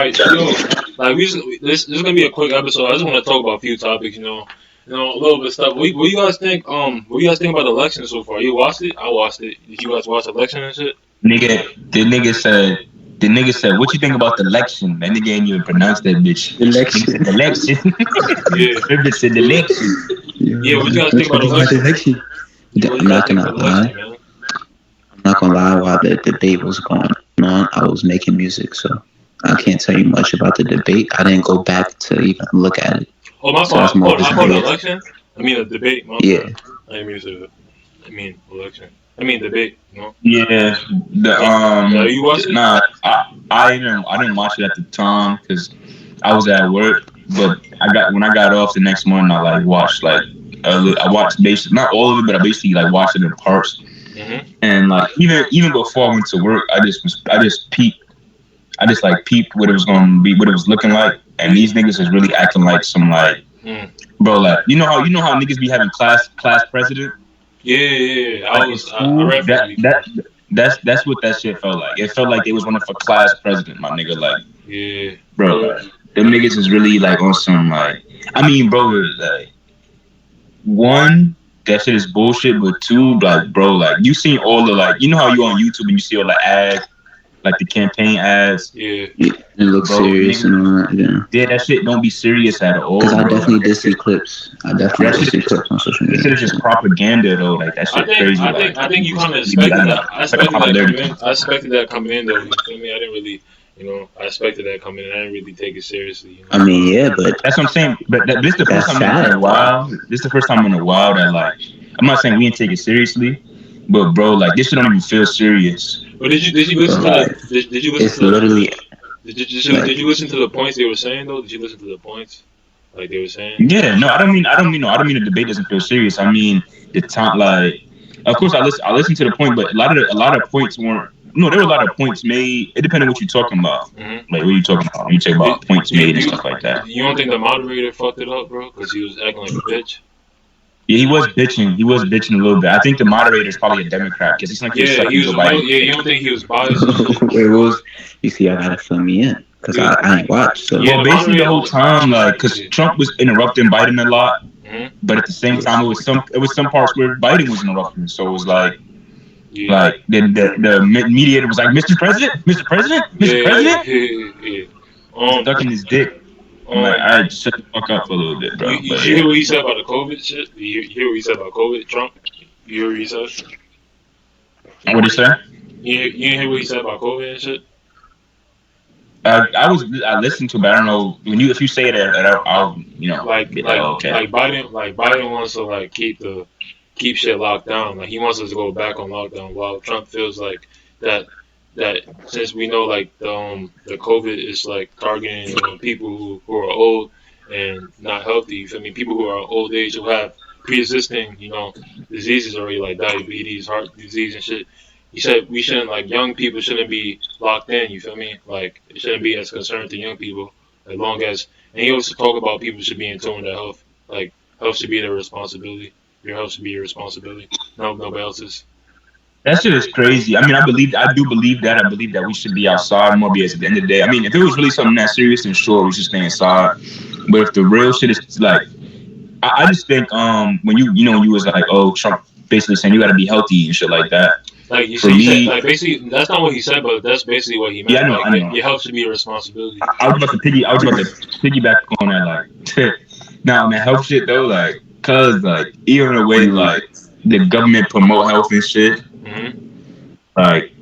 Right, yo, like this is gonna be a quick episode. I just want to talk about a few topics, a little bit of stuff. What do you guys think? What do you guys think about the election so far? You watched it? I watched it. Did you guys watch the election and shit? Nigga, the nigga said, what you think about the election? That nigga ain't even pronounced that bitch. Nigga Election. said the election. Yeah, That bitch said the election. yeah. What you guys What think you about the think about the election? election? What do I'm you guys not think gonna about the lie. election, man? I'm not gonna lie. While the debate was going on, I was making music, so I can't tell you much about the debate. I didn't go back to even look at it, Oh, my so fault. that's more I just called my the ears. election. I mean the debate. My Yeah, fault. I didn't mean to. I mean election. I mean debate. Yeah, the Yeah, you watched it? nah, I didn't watch it at the time because I was at work. But when I got off the next morning, I like watched like I watched basically not all of it, but I basically like watched it in parts. Mhm. And like even before I went to work, I just peeped. I just like peeped what it was gonna be, what it was looking like, and these niggas is really acting like some like, Mm. bro, like you know how niggas be having class president Yeah, yeah, yeah. like in I school. read for That you before. that that's what that shit felt like. It felt like they was running for class president, my nigga. Like, Yeah. bro, like, them niggas is really like on some like, I mean, bro, like one. That shit is bullshit, but two, like, bro, like, you seen all the, like, you know how you on YouTube and you see all the ads, like the campaign ads, Yeah. yeah. It looks bro, serious nigga, and all that. Yeah, yeah, that shit don't be serious at because all, I bro. definitely Like, did see clips. I definitely that did shit see is just, clips on social that shit media. is just propaganda, though. Like, that I shit think crazy. I Like, think I think you kind of you expected gotta, that. I it's like a expected that popularity coming in. I expected that coming in though. You feel me? I didn't really, I expected that coming in. I didn't really take it seriously. I mean, yeah, but That's what I'm saying. But this is the first that's time in a sad though. while. This is the first time in a while that like I'm not saying we didn't take it seriously, but bro, like this shit don't even feel serious. But did you listen Bro, to the did you listen it's to the literally did like you listen to the points they were saying though? Did you listen to the points like they were saying? Yeah, no, I don't mean the debate doesn't feel serious. I mean the time, like, of course I listened to the point, but a lot of points weren't. No, there were a lot of points made. It depended what you're talking about. Mm-hmm. Like, what are you talking about? When you talk about points You, made and you stuff like that. you don't think the moderator fucked it up, bro? Because he was acting like a bitch. Yeah, he was bitching. He was bitching a little bit. I think the moderator is probably a Democrat because he's like he was Yeah, he sucking was. Joe Biden. Yeah, you don't think he was biased and shit? wait, what was? You see, I gotta fill me in because Yeah, I ain't watched. So yeah. Well, The basically the whole moderator. time, like, because Yeah. Trump was interrupting Biden a lot, Mm-hmm. but at the same time, it was some parts where Biden was interrupting. So it was Yeah. like the mediator was like, Mr. President, Mr. President, Yeah, Mr. President, yeah. Um, stuck in his dick. I'm like, um, all right, just shut the fuck up for a little bit, bro. you But hear yeah, what he said about the COVID shit? You hear what he said about COVID, Trump? You hear what he said? what do you say? You hear what he said about COVID and shit? I listened to, it, but I don't know if you say it, I'll Like, be like, like, oh, okay. Biden wants to like keep shit locked down. Like he wants us to go back on lockdown, while Trump feels like that that since we know like the COVID is like targeting people who are old and not healthy. You feel me? People who are old age who have pre-existing diseases already like diabetes, heart disease and shit. He said we shouldn't like young people shouldn't be locked in. You feel me? Like it shouldn't be as concerned to young people as long as. And he also talk about people should be in tune with their health. Like health should be their responsibility. Your health should be your responsibility. No, nobody else's. That shit is crazy. I mean, I do believe that. I believe that we should be outside more because at the end of the day, I mean, if it was really something that serious, then sure, we should stay inside. But if the real shit is like, I just think when you was like, oh, Trump basically saying you got to be healthy and shit like that. Like you For see, he said me, like basically that's not what he said, but that's basically what he yeah, meant. Like I know. your health should be your responsibility. I was about to piggyback on that. Like, now on the health shit though, like, cause like even the way like the government promote health and shit, Mm-hmm. like.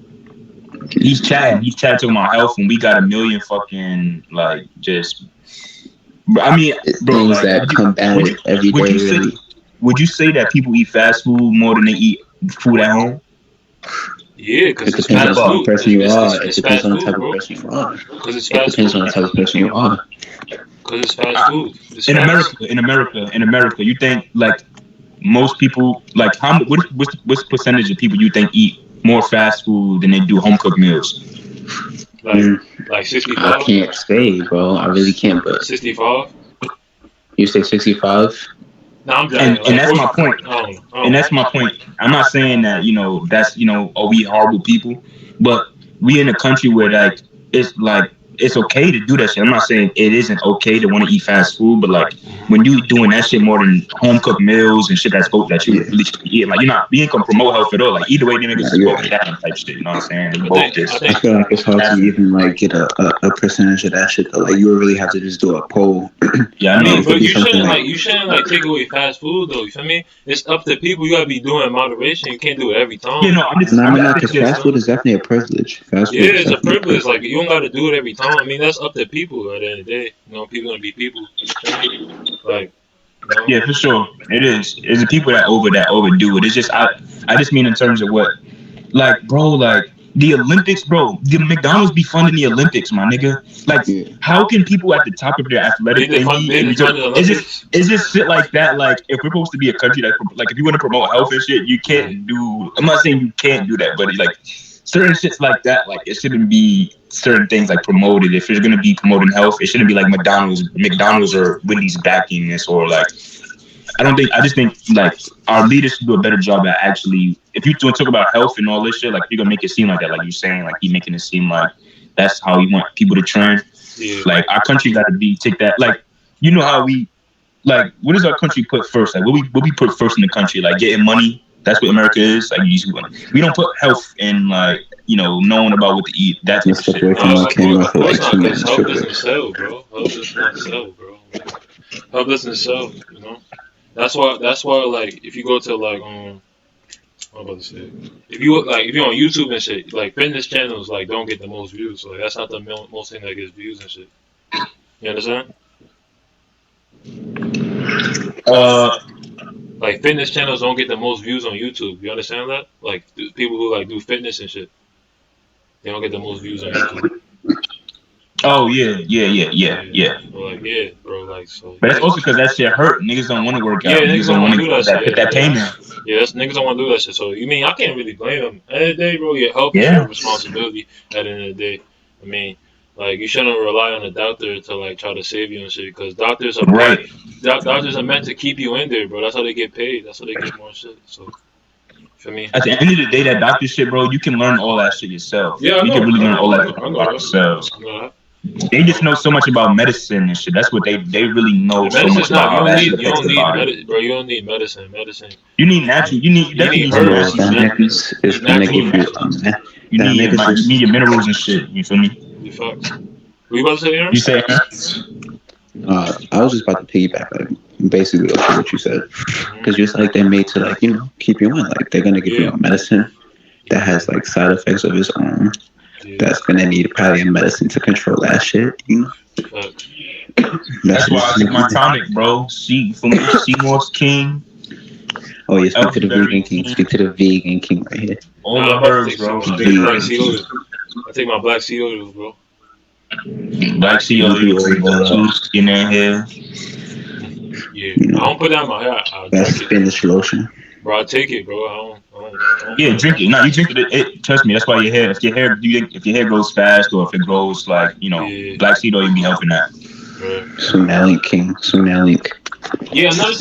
He's chatting talking about health, and we got a million fucking like just. I mean, bro, things like, that combat it every would day, you say really. would you say that people eat fast food more than they eat food at home? Yeah, It because it's depends on the fast type of food. person you are. It It's depends fast on the food, type of bro. person you are. Because it's It fast depends food. on the type of person you are. Because it's fast food. It's In fast. America, you think like most people like what's the percentage of people you think eat more fast food than they do home cooked meals? Like Mm, like I 65, can't say, bro. I really can't. But 65. you say 65? No, I'm And joking. and Like that's 40. my point. I And don't that's my point. I'm not saying that that's oh we horrible people, but we in a country where like it's like it's okay to do that shit. I'm not saying it isn't okay to want to eat fast food, but like when you doing that shit more than home cooked meals and shit that you really should be eating, like you ain't gonna promote health at all. Like either way, they niggas is both down type shit. You know what I'm saying? They both just. I feel like it's hard to even like get a percentage of that shit though. Like you would really have to just do a poll. Yeah, I I know. mean, but you shouldn't like take away fast food though. You feel me? It's up to people. You gotta be doing in moderation. You can't do it every time. You know, because fast food is definitely a privilege. Fast food it's a privilege. Like you don't gotta do it every time. I mean, that's up to people. At the end of the day, you know, people gonna be people. Like. You know? Yeah, for sure. It is. It's the people that overdo it. It's just I just mean in terms of what, like, bro, like the Olympics, bro. The McDonald's be funding the Olympics, my nigga. Like, how can people at the top of their athletic thing it's just shit like that? Like, if we're supposed to be a country that, like, if you want to promote health and shit, you can't do. I'm not saying you can't do that, but like certain shits like that, like it shouldn't be certain things like promoted. If you're gonna be promoting health, it shouldn't be like McDonald's or Wendy's backing this, or like I just think like our leaders should do a better job at actually, if you talk about health and all this shit, like you're gonna make it seem like that, like you're saying, like you making it seem like that's how you want people to trend. Yeah. Like our country got to take that, like you know how we, like what does our country put first? Like what we put first in the country? Like getting money. That's what America is. Like we don't put health and like knowing about what to eat. That's the situation. Health doesn't sell, bro. Health does not sell, bro. Health doesn't sell. You know. That's why like if you go to like I'm about to say if you're on YouTube and shit, like fitness channels like don't get the most views. So like, that's not the most thing that gets views and shit. You understand? Like fitness channels don't get the most views on YouTube. You understand that? Like people who like do fitness and shit, they don't get the most views on YouTube. Oh yeah. So, like yeah, bro. Like so. But that's also because that shit hurt. Niggas don't want to work out. Yeah, niggas don't want to do that shit. Put that payment. Yeah, niggas don't want to do that shit. So you mean I can't really blame them. At the end of the day, bro, your health is your responsibility. At the end of the day, I mean, like you shouldn't rely on a doctor to like try to save you and shit, because doctors are meant to keep you in there, bro. That's how they get paid. That's how they get more shit. So. For me. At the end of the day, that doctor shit, bro, you can learn all that shit yourself. Yeah, you can really learn all that shit about yourselves. They just know so much about medicine and shit. That's what they really know so much about how that shit affects the body. Bro, you don't need medicine. You need natural. You need herbs. You need your minerals and shit. You feel me? You fucked. What you about to say, Aaron? You say, I was just about to piggyback, like basically what you said, because just like they're made to like keep you on. Like they're gonna give you a medicine that has like side effects of its own. That's gonna need probably a medicine to control that shit. That's why I take my tonic, bro. Seymour's King. Oh yeah, speak to the vegan king. Speak to the vegan king right here. All the herbs, bro. I take my black sea oils, bro. Black sea oils in their hair. Yeah, I don't put that in my hair. That's spinach lotion. Bro, I take it, bro. I don't. Yeah, drink it. No, you drink it. Trust me, that's why your hair. If your hair grows fast, or if it grows like black seed oil, you be helping that. Somali king, Somali. Yeah, another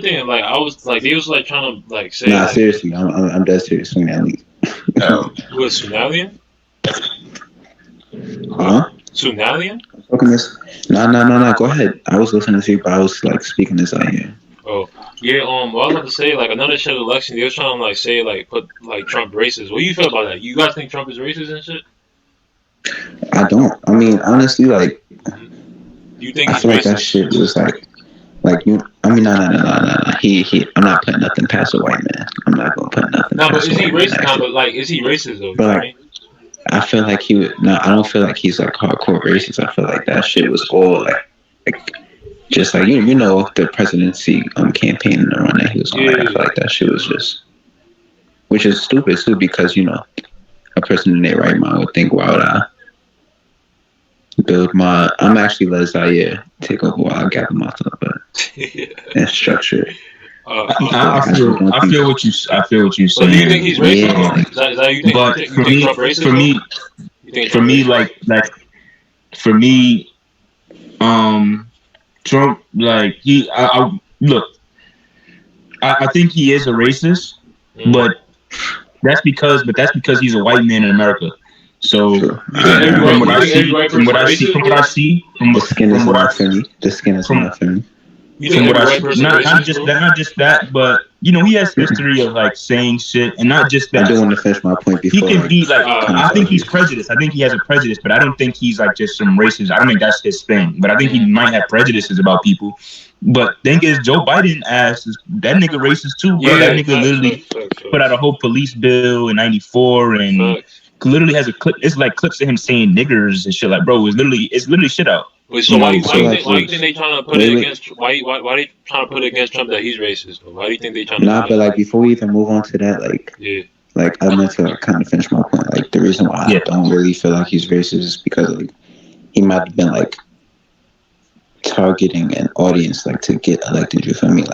thing. Like I was like, they was like trying to like say. Nah, seriously, I'm dead serious. Somali. Who is Somalian? Huh? Somalian? No. Go ahead. I was listening to you, but I was like speaking this out here. Oh. Yeah, what I was about to say, like another shit election, they was trying to like say like put like Trump racist. What do you feel about that? You guys think Trump is racist and shit? I don't. I mean, honestly, like you think I feel like that shit was like you. I mean, no. He. I'm not putting nothing past a white man. I'm not gonna put nothing. No, but is he racist? No, but like, is he racist though? But like, I feel like he would. No, I don't feel like he's like hardcore racist. I feel like that shit was all like just like the presidency campaign and the run that he was on. I feel like that shit was just, which is stupid too, because a person in their right mind would think, why would I build I'm actually let Zaire take over while I gather my thought, but and structure. I feel what you saying. So do you think he's racist? Yeah. Is that you think? But you think Trump racist? For me, Trump, like I think he is a racist, but that's because he's a white man in America. So True. from what I see, The skin is enough for me. The skin is enough for me. You think every white person not racist, just that, but he has history of like saying shit, and not just I that. do want to finish my point He before. can be like, I think he's argued. prejudiced. I think he has a prejudice, but I don't think he's like just some racist. I don't think that's his thing. But I think he might have prejudices about people. But thing is, Joe Biden ass is that nigga racist too, bro. That nigga literally put out a whole police bill in '94 and literally has a clip. It's like clips of him saying niggers and shit. Like, bro, it's literally shit out. Wait, so why do you think they trying to put it against? Why they trying to put it against Trump that he's racist? Why do you think they trying to? Nah, but like before we even move on to that, like I meant to kind of finish my point. Like the reason why I don't really feel like he's racist is because like he might have been like targeting an audience like to get elected. You feel me?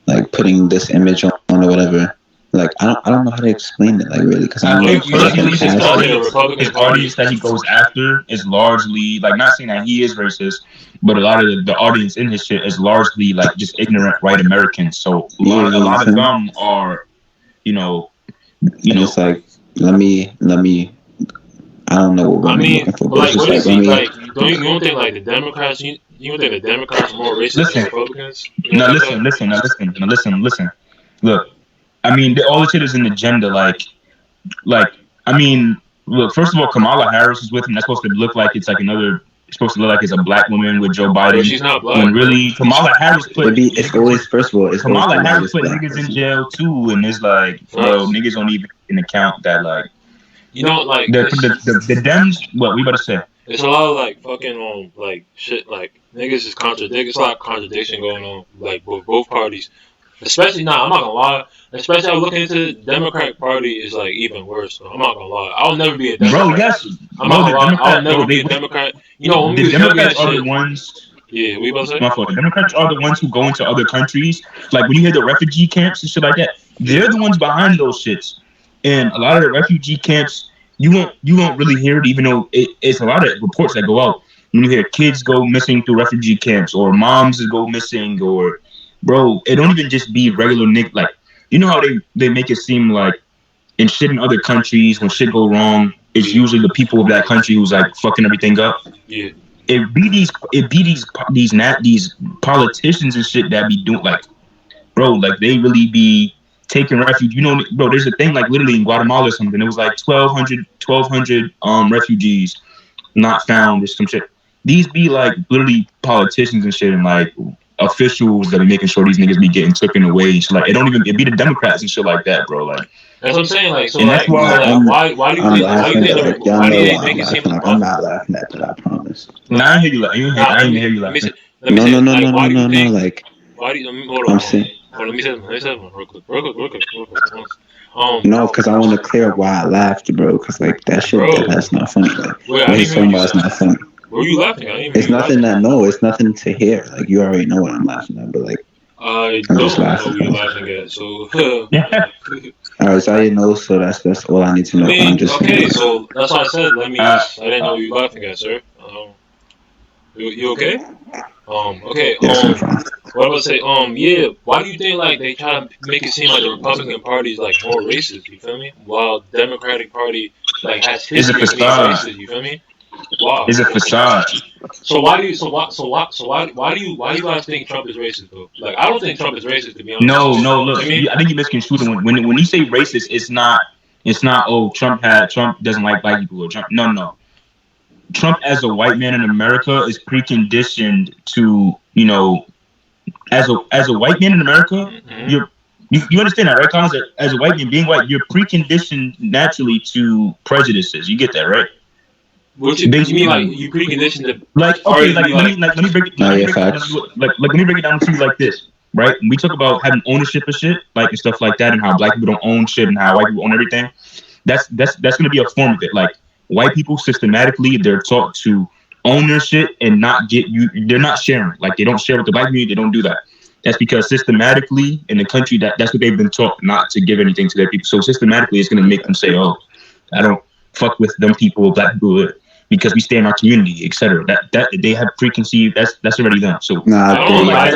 Like putting this image on or whatever. Like I don't know how to explain it like really because I think personally his audience that he goes after is largely like not saying that he is racist, but a lot of the audience in his shit is largely like just ignorant white Americans. So a lot of them are, it's like let me. I don't know what we're looking for. Like, what is he like? You don't think like the Democrats? You don't think the Democrats are more racist than Republicans? Now listen. Look. I mean, all the shit is an agenda. I mean, look. First of all, Kamala Harris is with him. That's supposed to look like it's like another. It's supposed to look like it's a black woman with Joe Biden. But she's not black. When really, Kamala Harris put. It's always first of all. It's Kamala Harris put niggas in jail too, and it's like, bro, niggas don't even take into account that like. Like the Dems. What we about to say? It's a lot of like fucking like shit like niggas is contradict. It's a lot of contradiction going on like both parties. Especially I'm not gonna lie. Especially I was looking into the Democratic Party is like even worse. So I'm not gonna lie. I'll never be a Democrat. Bro, yes. I'm not gonna lie. I'll never be a Democrat. When the Democrats are the ones. Yeah, we about to say. My fault. The Democrats are the ones who go into other countries. Like when you hear the refugee camps and shit like that, they're the ones behind those shits. And a lot of the refugee camps, you won't really hear it, even though it's a lot of reports that go out. When you hear kids go missing through refugee camps, or moms go missing, or bro, it don't even just be regular like how they make it seem like in shit in other countries when shit go wrong, it's usually the people of that country who's like fucking everything up. Yeah. It be these politicians and shit that be doing like, bro, like they really be taking refuge. Bro, there's a thing like literally in Guatemala or something. It was like 1,200 refugees not found or some shit. These be like literally politicians and shit and like officials that are making sure these niggas be getting taken away. So like it be the Democrats and shit like that, bro. Like that's what I'm saying. Like so, and like, that's why why do you think why do they make it seem like I'm not laughing at that? I promise. No, I hear you. I didn't hear you laughing. No. Like why do you? Hold I'm on. saying. Let me say something real quick. No, because I want to clear up why I laughed, bro. Because like that shit, that's not funny. Like what he's talking about is not funny. Were you laughing? It's nothing it's nothing to hear. Like you already know what I'm laughing at, but like I don't know what you're laughing at. So all right, so I didn't know. So that's all I need to know. I'm just okay. So that's why I said I didn't know what you're laughing at, sir. You okay? Okay. Yes, I'm fine. What I was say? Yeah. Why do you think like they try to make it seem like the Republican Party is like more racist? You feel me? While the Democratic Party like has history of being racist. You feel me? Wow. It's a facade. So why do you guys think Trump is racist though? Like I don't think Trump is racist, to be honest. No. Look, I think you misconstrued it. When you say racist, it's not. Oh, Trump doesn't like black people or Trump. No. Trump as a white man in America is preconditioned to as a white man in America, mm-hmm. You understand that, right, Collins? As a white man, being white, you're preconditioned naturally to prejudices. You get that, right? What you mean, like you preconditioned to like okay, let me break it down. Let me break it down to you like this, right? When we talk about having ownership of shit, like and stuff like that, and how black people don't own shit and how white people own everything, that's gonna be a form of it. Like white people systematically, they're taught to own their shit and not get you. They're not sharing. Like they don't share with the black community. They don't do that. That's because systematically in the country that's what they've been taught, not to give anything to their people. So systematically, it's gonna make them say, "Oh, I don't fuck with them people, black people." Because we stay in our community, etc. That they have preconceived. That's already done. So I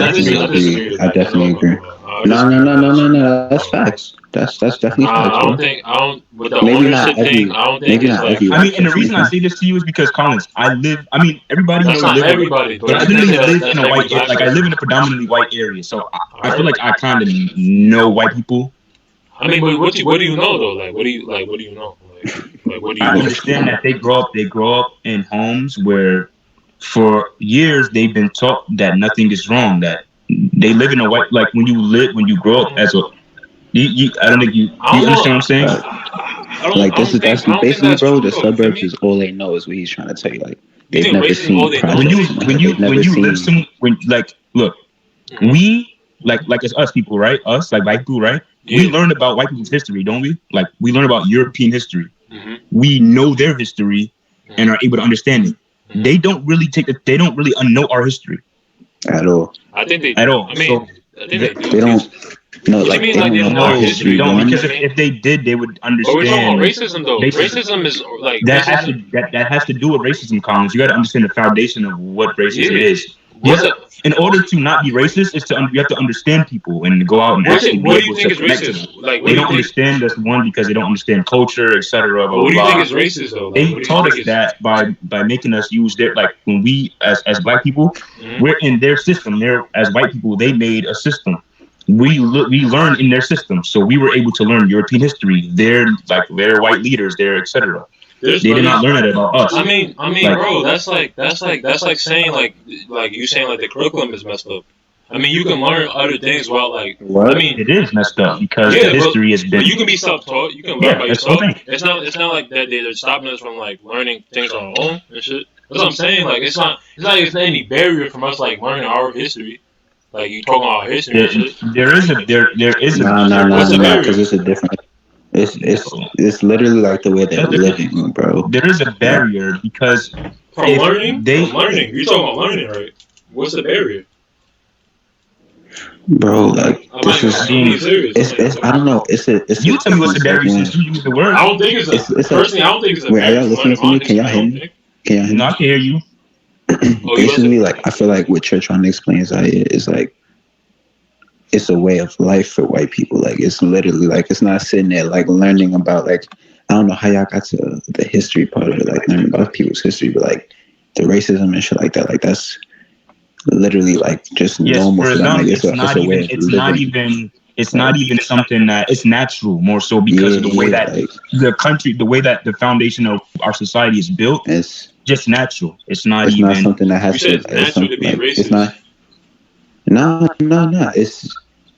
definitely agree. I No, no, disagree no, with no, that no, shit. no. That's facts. That's definitely Nah, facts, I don't bro. think I don't with the Maybe not ownership thing. every, I don't think maybe it's not like I everyone. mean, and the Definitely reason I facts. say this to you is because Collins, I mean, everybody that's knows not live with, everybody, but but I you can literally say that live that's in a definitely white, like I factual. live in a predominantly white area, so I feel Alright. like I kind of know white people. I mean, but what do you know though? Like, what do you know? Like, what do you I know? understand that they grow up in homes where for years they've been taught that nothing is wrong, that they live in a white, like when you grow up as a, I don't think I you don't know. understand what I'm saying? Like I this don't is think that's I don't think basically, that's bro. true The though. You feel suburbs me? is all they know is what he's trying to tell you. Like You they've think never racism is all seen they know? when you projects, Maybe. man. when you They've never when you live seen. some when like look, Hmm. we like as us people, right? Us like white people, right? We Yeah. learn about white people's history, don't we? Like we learn about European history. Hmm. We know their history and Hmm. are able to understand it. Hmm. They don't really know our history At all. I think they at do. all. I So mean, I think the, they do. They don't. No, What you like mean? they Like don't they know don't know our our no, they history. history? don't, One, because You know what I mean? if they did, they would But we're talking about understand racism though. racism. Racism is like That has to racism. that has to do with racism, Collins. You got to understand the foundation of what racism Yeah. is. What's it? In order to not be racist, is you have to understand people and go out and What's it? actually be What do you able think to is connect to racist? them. Like, what They do you don't think? understand us, one, because they don't understand culture, etc. Blah But blah what do you think blah. is racist though? Like, They what do you taught think us is? that by making us use their, like when we as black people, Mhm. we're in their system. They're as white people, they made a system. We learned in their system, so we were able to learn European history. Their white leaders, their etc. There's, They but did not there's. learn that about us. Like Bro, that's like saying like you saying like the curriculum is messed up. I mean, you can learn other things while like. I what? mean, it is messed up because the yeah, history has but been, you can be self-taught. You can learn yeah, by that's the whole yourself. thing. It's not like that they're stopping us from like learning things on our own and shit. That's what I'm saying. Like it's not any barrier from us like learning our history. Like you talking about our history There, and shit. there is a Nah, nah, nah, What's the nah. barrier? Because it's a different. It's literally like the way they're living, bro. there is a Like, barrier because From if learning? they From learning. You're talking about learning, right? What's the barrier? bro, like this is. I'm being serious. It's. I don't know. It's a you tell me what's the difference. Like barrier when since you use the word. I don't think it's a it's a. personally. I don't think it's a Wait, are barrier y'all from listening learning to our me? Can y'all history. I hear don't me? think. Can y'all hear No, I me? can hear you. Oh, you Basically, listen. like I feel like what you're trying to explain is like it's a way of life for white people. Like it's literally like it's not sitting there like learning about like I don't know how y'all got to the history part of it, like learning about people's history, but like the racism and shit like that. Like that's literally like just Yes, normal for for them. Like them, it's a way of living. it's not Like even something that it's natural, more so because yeah, of the way yeah. that Like the way that the foundation of our society is built, it's just natural. It's not it's not even. something that You has said to. it's It's natural some to be like it's racist. not. No, no, no. It's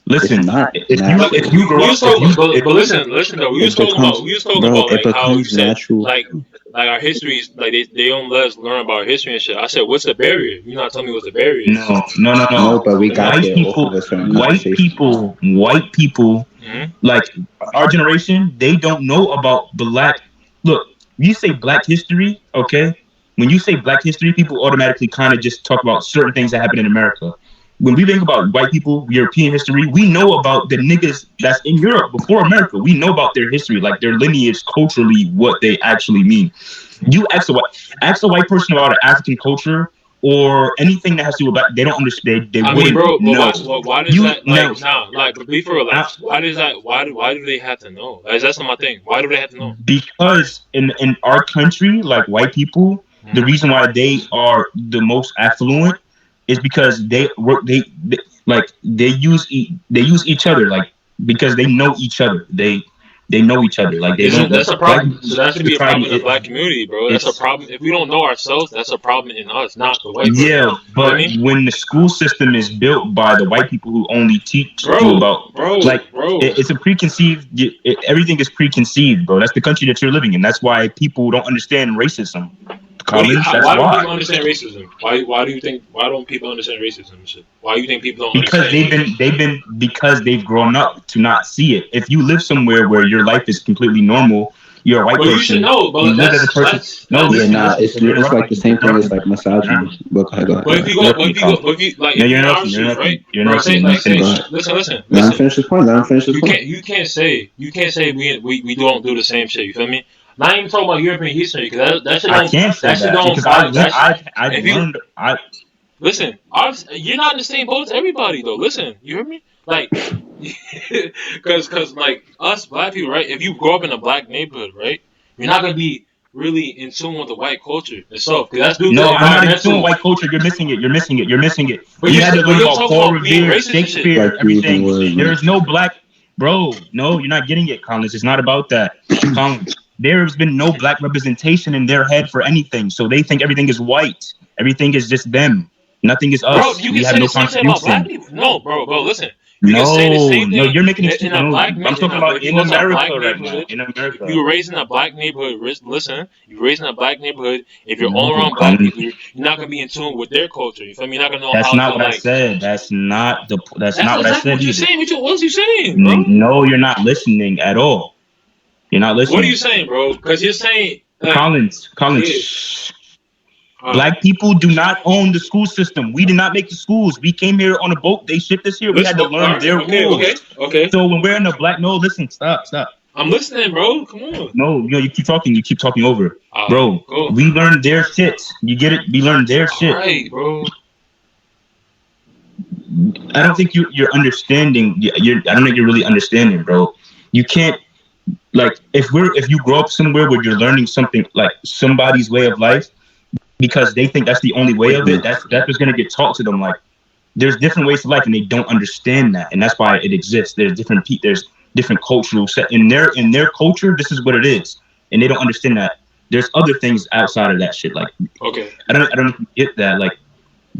Listen, not But if natural. you grow we up, was talking, but listen though. It becomes, We was talking bro. about It like how you becomes said natural. like our histories, like they don't let us learn about our history and shit. I said, what's the barrier? You're not telling me what the barrier is. No, but we got White there off of people, a certain conversation. white people, Hmm. like our generation, they don't know about black. Look, you say black history, okay? When you say black history, people automatically kind of just talk about certain things that happened in America. When we think about white people, European history, we know about the niggas that's in Europe before America. We know about their history, like their lineage, culturally, what they actually mean. You ask a white person about an African culture or anything that has to do about, they don't understand. They I mean, wouldn't bro, but know. why does You that now, like nah like but be for real, like I- why does that why do they have to know? Like, that's not my thing. Why do they have to know? because in our country, like white people, the Hmm. reason why they are the most affluent is because they like they use each other, like because they know each other. They know each other. Like they Isn't don't, that's a black problem? people So that should be a society. problem in the black community, bro. That's a It's problem. If we don't know ourselves, that's a problem in us, not the white person. yeah, You feel but me? when the school system is built by the white people who only teach you Bro, about, like bro. it's a preconceived, everything is preconceived, bro. That's the country that you're living in. That's why people don't understand racism, Collins. That's Why don't why. people understand racism? Why do you think why don't people understand racism and shit? Why do you think people don't Because understand? because they've grown up to not see it. If you live somewhere where your life is completely normal, you're a white Well, you should person. know, You but live as a person. No, Yeah, that's listen, nah. listen. You're It's interrupting like the me. same You're thing as interrupting like me. misogyny. But go ahead, go ahead, But go if ahead. you go, like No, you're in our interrupting. You're shoes, interrupting. right, You're bro? interrupting. Go ahead. Let him Listen. finish his point. Let him finish his point. You can't say we don't do the same shit. You feel me? Not even talking about European history because that shit I don't can't say that shit that don't because apply. That shit, I've if you learned I listen, you're not in the same boat as everybody though. Listen, you hear me? Like Cause like us black people, right? If you grow up in a black neighborhood, right, you're not gonna be really in tune with the white culture itself. Cause that's due to No, I'm not into environmental. white culture. You're missing it. You're missing it. You're missing it. But You you had to but learn you're about talking Paul about being Revere, racist and shit. Like Shakespeare, using everything. words. There is no black, bro. No, you're not getting it, Collins. It's not about that, Collins. There's been no black representation in their head for anything, so they think everything is white. Everything is just them. Nothing is Bro, us. you We can have say no the same thing about black contribution. people. No, bro, listen. You can say the No, same no, thing you're making in excuses. a No, black I'm talking but about if you in go to a black America right now. neighborhood, In if you America. were raised in a black neighborhood, listen, you were raised in a black neighborhood, if you're all No, around black Collins. people, you're not gonna be in tune with their culture. You feel me? You're not gonna know That's how to not what I like. said. That's not the. That's That's not what I exactly said what you're either. saying. What you saying, bro? No, you're not listening at all. You're not What are you listening. saying, bro? Because you're saying like, Collins, yeah, shh. Black people do not own the school system. We did not make the schools. We came here on a boat. They shipped us here. We listen. had to All learn right, their okay. rules. So when we're in the black, no, listen, stop. I'm listening, bro. Come on. No, you keep talking. You keep talking over, All right, bro. cool. We learned their shit. You get it? We learned their All shit. right, bro. I don't think you're understanding. I don't think you're really understanding, bro. You can't like if you grow up somewhere where you're learning something like somebody's way of life because they think that's the only way of it. That's what's gonna get taught to them. Like there's different ways to life, and they don't understand that, and that's why it exists. There's different cultural set in their culture. This is what it is, and they don't understand that. There's other things outside of that shit. Like Okay. I don't get that. Like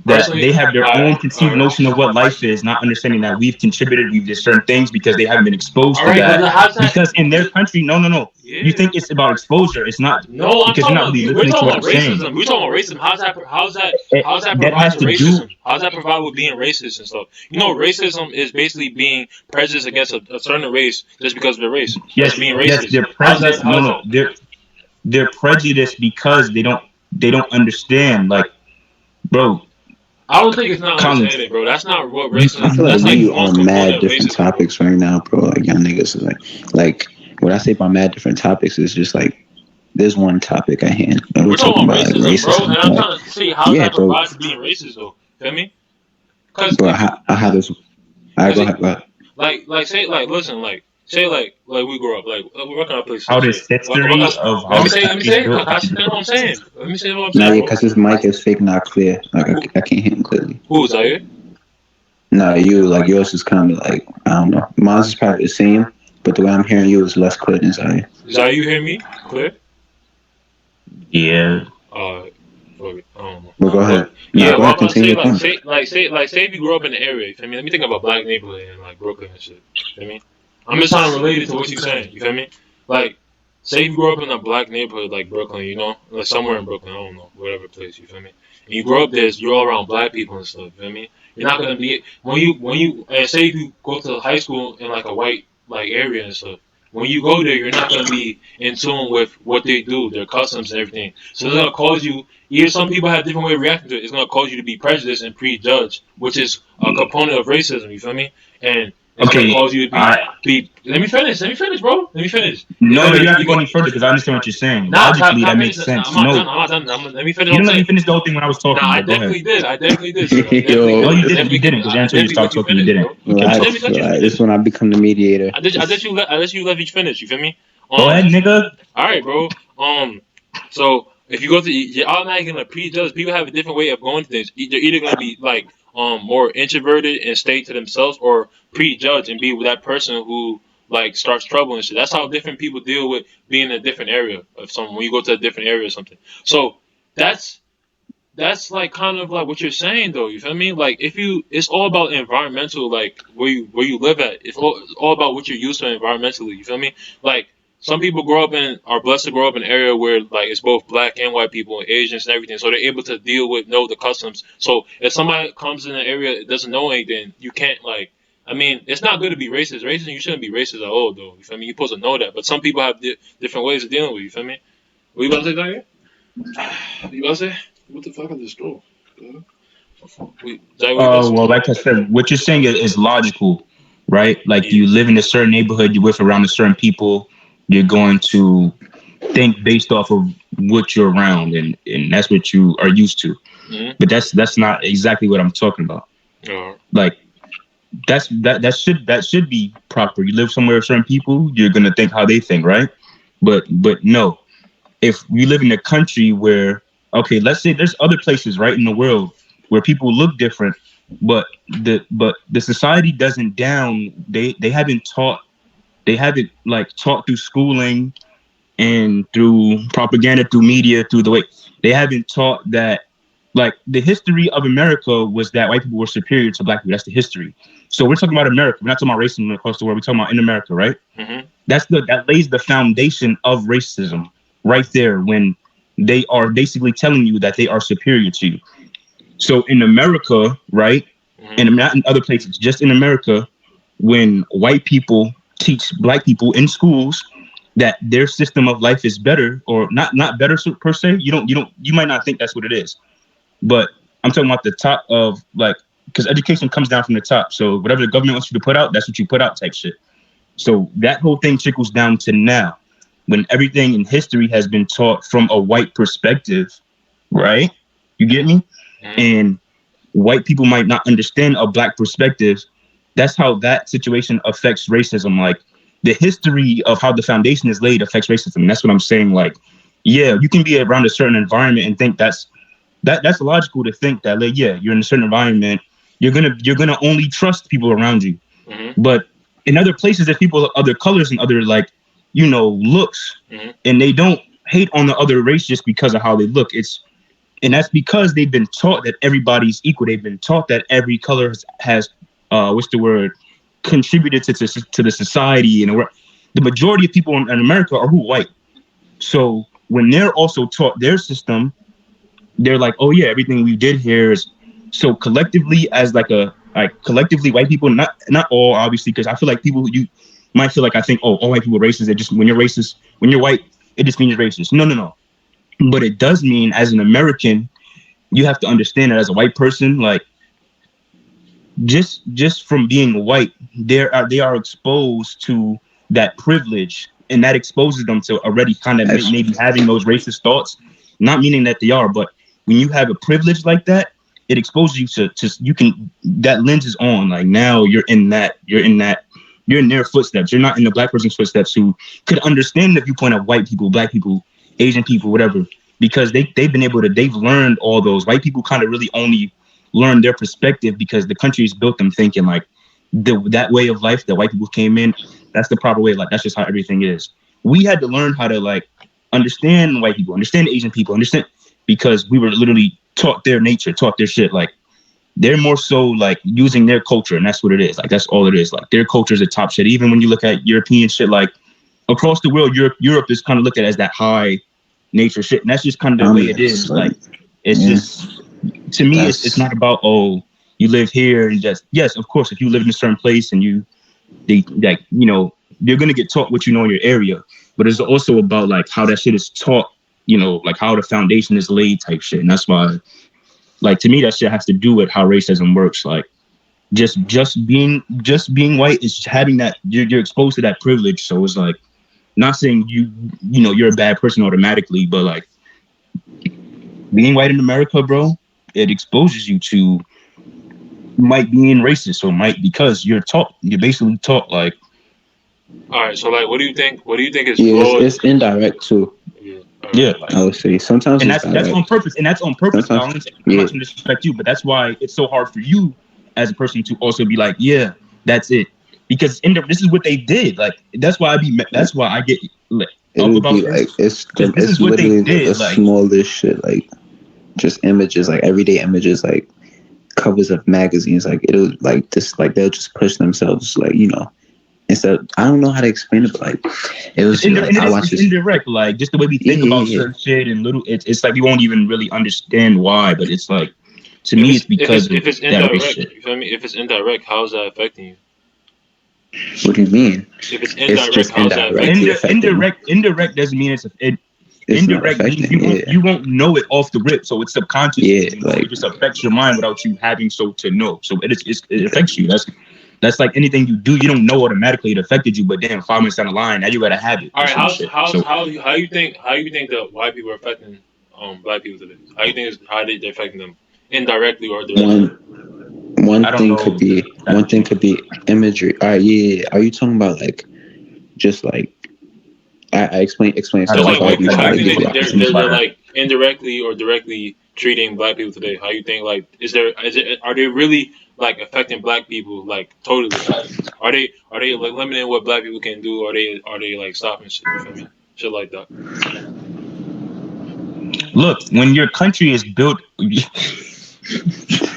that they have their own conceived notion of what life is, not understanding that we've contributed, we've did certain things because they haven't been exposed to that. Because in their country, no. Yeah. You think it's about exposure. It's not. No, I'm because you're not talking really about, we're listening to talking what about I'm saying. racism. We're talking about racism. How's that That provide has to to do. racism? How's that provide with being racist and stuff? You know, racism is basically being prejudiced against a certain race just because of their race. Yes, That's being racist. they're prejudiced. No, they're prejudiced because they don't understand. Like, bro, I don't think it's not Collins. understanding, bro. That's not what I racism. feel That's like like we one on component mad of different racism. topics right now, bro. Like young niggas is like when I say about mad different topics, it's just like there's one topic at hand. And We're talking about racism, like, bro. And I'm like, trying to see how yeah, that bro. provides to being racist, though. Feel me? Cause Bro, I have this. I go ahead. like say like listen like say like we grew up like what can I play some How shit? this history of Let how me say is built. that's what I'm saying. Let me say what I'm Nah, saying. yeah, Bro. because his mic is fake, not clear. Like I can't hear him clearly. Who's are you? No, you like yours is kind of like I don't know. Mine's is probably the same, but the way I'm hearing you is less clear than Zaya. Zaya, you hear me? Clear? Yeah. Fuck it. I don't know. But go ahead. Yeah, go well, ahead, I'm gonna continue say your say if you grew up in the area, you feel me? Let me think of a black neighborhood in like Brooklyn and shit. You feel me? I'm just trying to relate it to what you're saying. You feel me? Like, say you grew up in a black neighborhood like Brooklyn, you know, like somewhere in Brooklyn, I don't know, whatever place. You feel me? And you grow up there, you're all around black people and stuff. You feel me? You're not gonna be when you and say if you go to high school in like a white like area and stuff. When you go there, you're not going to be in tune with what they do, their customs and everything. So it's going to cause you, even some people have different way of reacting to it, it's going to cause you to be prejudiced and prejudged, which is a component of racism, you feel me? And it's going to cause you to be let me finish, bro. Let me finish. No, you have to go any further because I understand what you're saying. Logically, that makes sense. I'm not done. Let me finish. You didn't let me finish the whole thing when I was talking. Nah, I Go definitely did. Yo. No, you didn't. You didn't. Because until you start talking, you didn't. This is when I become the mediator. I let you let me finish. You feel me? Go ahead, nigga. All right, bro. So if you go to, you're automatically gonna prejudge. People have a different way of going to things. They're either gonna be like more introverted and stay to themselves, or prejudge and be with that person who like starts trouble and shit. That's how different people deal with being in a different area of something. When you go to a different area or something. So that's like kind of like what you're saying though. You feel me? Like it's all about environmental, like where you live at. It's all about what you're used to environmentally. You feel me? Like some people are blessed to grow up in an area where like it's both black and white people and Asians and everything, so they're able to know the customs. So if somebody comes in an area that doesn't know anything, you can't like. I mean, it's not good to be racist. You shouldn't be racist at all, though. You feel me? You're supposed to know that. But some people have different ways of dealing with it. You feel me? What you about to say, Daniel? What you about to say? What the fuck is this door? Well, like I said, what you're saying is logical, right? Like you live in a certain neighborhood, you live around a certain people, you're going to think based off of what you're around, and that's what you are used to. Mm-hmm. But that's not exactly what I'm talking about. Uh-huh. Like that should be proper. You live somewhere with certain people, you're gonna think how they think, right? But no, if you live in a country where, okay, let's say there's other places right in the world where people look different, but the society doesn't down. They haven't taught. They haven't like taught through schooling and through propaganda, through media, through the way they haven't taught that. Like the history of America was that white people were superior to black people. That's the history. So we're talking about America. We're not talking about racism across the world. We're talking about in America, right? Mm-hmm. That lays the foundation of racism right there when they are basically telling you that they are superior to you. So in America, right, Mm-hmm. and not in other places, just in America, when white people teach black people in schools that their system of life is better or not better per se, you might not think that's what it is, but I'm talking about the top of like, because education comes down from the top. So whatever the government wants you to put out, that's what you put out type shit. So that whole thing trickles down to now, when everything in history has been taught from a white perspective, right? You get me? Mm-hmm. And white people might not understand a black perspective. That's how that situation affects racism. Like the history of how the foundation is laid affects racism. That's what I'm saying. Like, yeah, you can be around a certain environment and think that's logical to think that, like, yeah, you're in a certain environment, you're gonna only trust people around you. Mm-hmm. But in other places, there's people of other colors and other like, looks, Mm-hmm. and they don't hate on the other race just because of how they look. And that's because they've been taught that everybody's equal. They've been taught that every color has what's the word, contributed to the society. And the majority of people in America are who? White. So when they're also taught their system, they're like, oh yeah, everything we did here is so collectively as like collectively white people, not all obviously, because I feel like people, you might feel like I think, oh, all white people are racist. It just, when you're racist, when you're white, it just means you're racist. No. But it does mean, as an American, you have to understand that as a white person, like just from being white, they are exposed to that privilege, and that exposes them to already kind of maybe having those racist thoughts. Not meaning that they are, but when you have a privilege like that, it exposes you to you can, that lens is on. Like now you're in their footsteps. You're not in the black person's footsteps who could understand the viewpoint of white people, black people, Asian people, whatever, because they've learned all those. White people kind of really only learn their perspective because the country's built them thinking like that way of life that white people came in, that's the proper way of life. That's just how everything is. We had to learn how to like understand white people, understand Asian people, understand, because we were literally taught their nature, taught their shit. Like they're more so like using their culture, and that's what it is. Like that's all it is. Like their culture is the top shit. Even when you look at European shit, like across the world, Europe is kind of looked at as that high nature shit, and that's just kind of the way it is. Like it's just, to me, it's not about, oh, you live here and just, yes, of course, if you live in a certain place and you're gonna get taught what you know in your area, but it's also about like how that shit is taught, like how the foundation is laid type shit. And that's why, like, to me, that shit has to do with how racism works. Like just being white is having that, you're exposed to that privilege. So it's like, not saying you're a bad person automatically, but like being white in America, bro, it exposes you to might being racist, or might, because you're basically taught like. All right, so like, what do you think is flawed? It's indirect too. Yeah, like, I would say sometimes, and that's on purpose. And that's on purpose. I'm not trying to disrespect you, but that's why it's so hard for you as a person to also be like, yeah, that's it, because this is what they did. Like that's why I get like, it would be like it's what literally they did, the like, smallest shit, like just images, like everyday images, like covers of magazines, like it'll like just like they'll just push themselves, like instead. I don't know how to explain it, but like it was indirect, like just the way we think about certain shit and little. It's like we won't even really understand why, but it's like, to me, it's because if it's indirect. You feel me? If it's indirect, how is that affecting you? What do you mean? If it's indirect, just how's that indirect doesn't mean it's indirect means you won't know it off the rip, so it's subconscious. Yeah, like, it just affects your mind without you having to know. So it affects you. That's like anything you do, you don't know automatically it affected you, but then 5 minutes down the line, now you got to have it. All right, how you think the white people are affecting black people today? How you think how they're affecting them indirectly or directly? One one I don't thing know. could be imagery. All right, yeah. Are you talking about like just like I explain How So the stuff like white before I white people, can people, how how try you to black give think you people they're, think they're, opportunity. about they're that. like indirectly or directly treating black people today? How you think like are they really like affecting black people like totally? Are they like limiting what black people can do? Are they like stopping shit? You feel me? Shit like that. Look, when your country is built,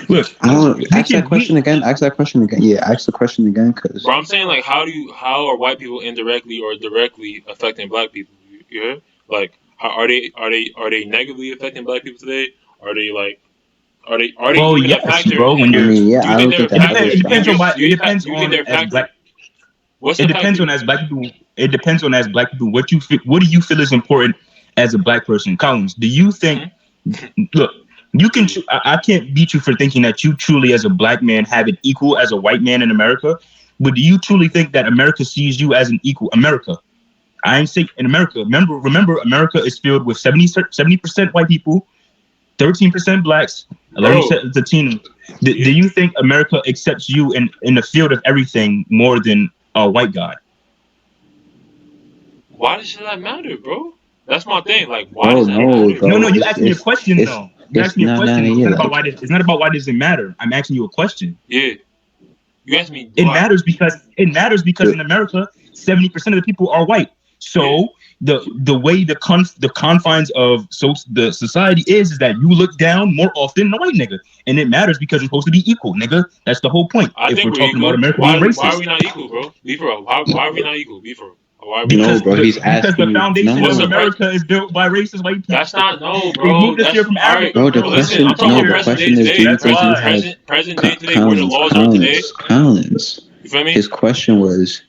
look, I don't we ask that can question we again. Ask that question again. Yeah, ask the question again, cause Bro, I'm saying like how are white people indirectly or directly affecting black people? You heard? Like how, are they negatively affecting black people today? Are they like are they well, even a yes, factor? bro. When I you're, mean, yeah, Do you I think don't they're think a that factor? ever it depends on stopped. what it depends Do you think on they're a as factor? black. What's It the depends factor? on as black people. It depends on as black people what you feel, what do you feel is important as a black person. Collins, do you think? Hmm. Look, you can. Yeah. I can't beat you for thinking that you truly, as a black man, have it equal as a white man in America. But do you truly think that America sees you as an equal? America. I ain't saying in America. Remember, America is filled with 70% white people, 13% blacks, Bro, 11% Latinos. Do yeah. you think America accepts you in the field of everything more than a white guy? Why does that matter, bro? That's my thing. Like, why Oh does that no, matter, No, bro. no, bro? you asked me a question though. You're It's asking me a no, no, question no, though. It's yeah, not about like why this. It's not about why does it matter. I'm asking you a question. Yeah. You asked me It why. matters because in America, 70% of the people are white. Yeah. So the way the confines of the society is that you look down more often than a white nigga, and it matters because you're supposed to be equal, nigga. That's the whole point. I If think we're we're talking about equal. America being Why are racist, we not equal, bro? Be for real. Why are we not equal? Be for real. Why are we not no, because equal? bro. He's asking the you. No, foundation What's of the no, pres? America is built by racist white people. That's not no, They bro. moved us here That's from all right, Africa, bro. The bro. bro. That's Listen, question, I'm why talking we no, about the here. present day question is, do today, you That's think present you why. have present day today, where the Collins, laws are today. You feel me? His question was,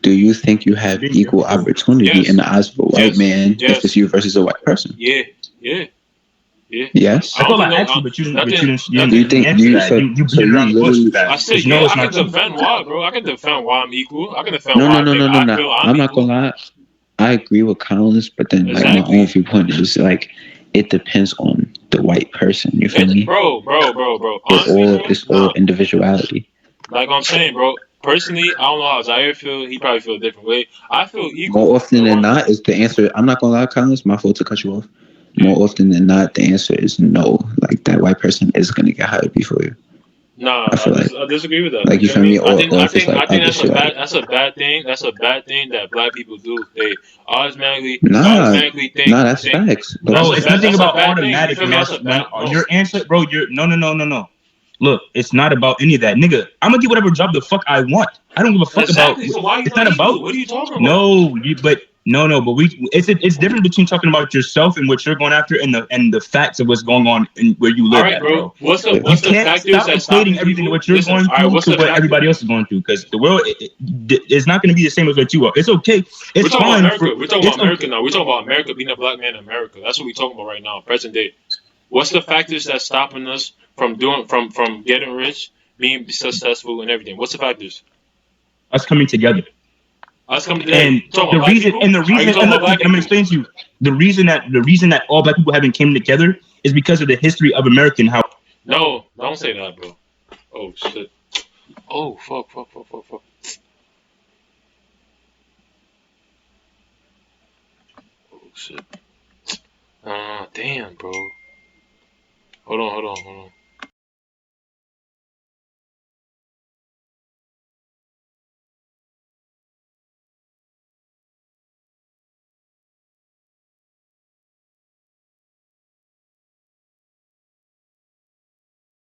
do you think you have Being equal difficult. opportunity in Yes, the eyes of a white yes, man if it's yes. you versus a white person? Yeah, yeah, yeah. I Yes. That's don't all I think no, asked you, but nothing, Do you nothing. you didn't think? Do answer you that. so You so beat you around the bush with literally? I that said, because yeah, it's I not can true. defend why, bro. I can defend why I'm equal. I can defend No, no, why no, no, no, I no. feel I'm I'm not equal. gonna lie. I agree with Collins, but then like my own Exactly. viewpoint is like it depends on the white person. You feel me? Bro. Honestly, bro, It's all nah. individuality. Like I'm saying, bro. Personally, I don't know how Zaire feel. He probably feel a different way. I feel More equal. often than not, is the answer. I'm not gonna lie, Collins. My fault to cut you off. Yeah. More often than not, the answer is no. Like that white person is gonna get hired before you. Nah, I feel like, I disagree with that. like You you feel feel me? me, or if it's like I think other shit, like that's a bad thing. That's a bad thing that black people do. They nah, automatically nah, that's think facts. But Bro, it's nothing that's a about bad thing. You feel me? That's automaticness. a No, bad no, no. your answer, bro. You're no. Look, it's not about any of that, nigga. I'm gonna get whatever job the fuck I want. I don't give a fuck about. Exactly. So why are you It's not not about. equal? What are you talking about? No, but it's different between talking about yourself and what you're going after and the facts of what's going on in where you All live right, at, bro. bro. yeah, You What's the can't factors stop that's stopping equating everything people? what you're Listen. going All right. through What's to the what factor? everybody else is going through because the world it's not going to be the same as what you are. It's okay. We're It's talking about fine for America. We're talking about it's okay. America now. We're talking about America being a black man in America. That's what we're talking about right now, present day. What's the factors that's stopping us from from getting rich, being successful, and everything? What's the factors? Us coming together. Us coming together. You And talking about the black reason, people? and the Are you reason, talking and about look, black I'm gonna people? explain to you the reason that all black people haven't came together is because of the history of American how. No, don't say that, bro. Oh shit. Oh fuck. Oh shit. Damn, bro. Hold on.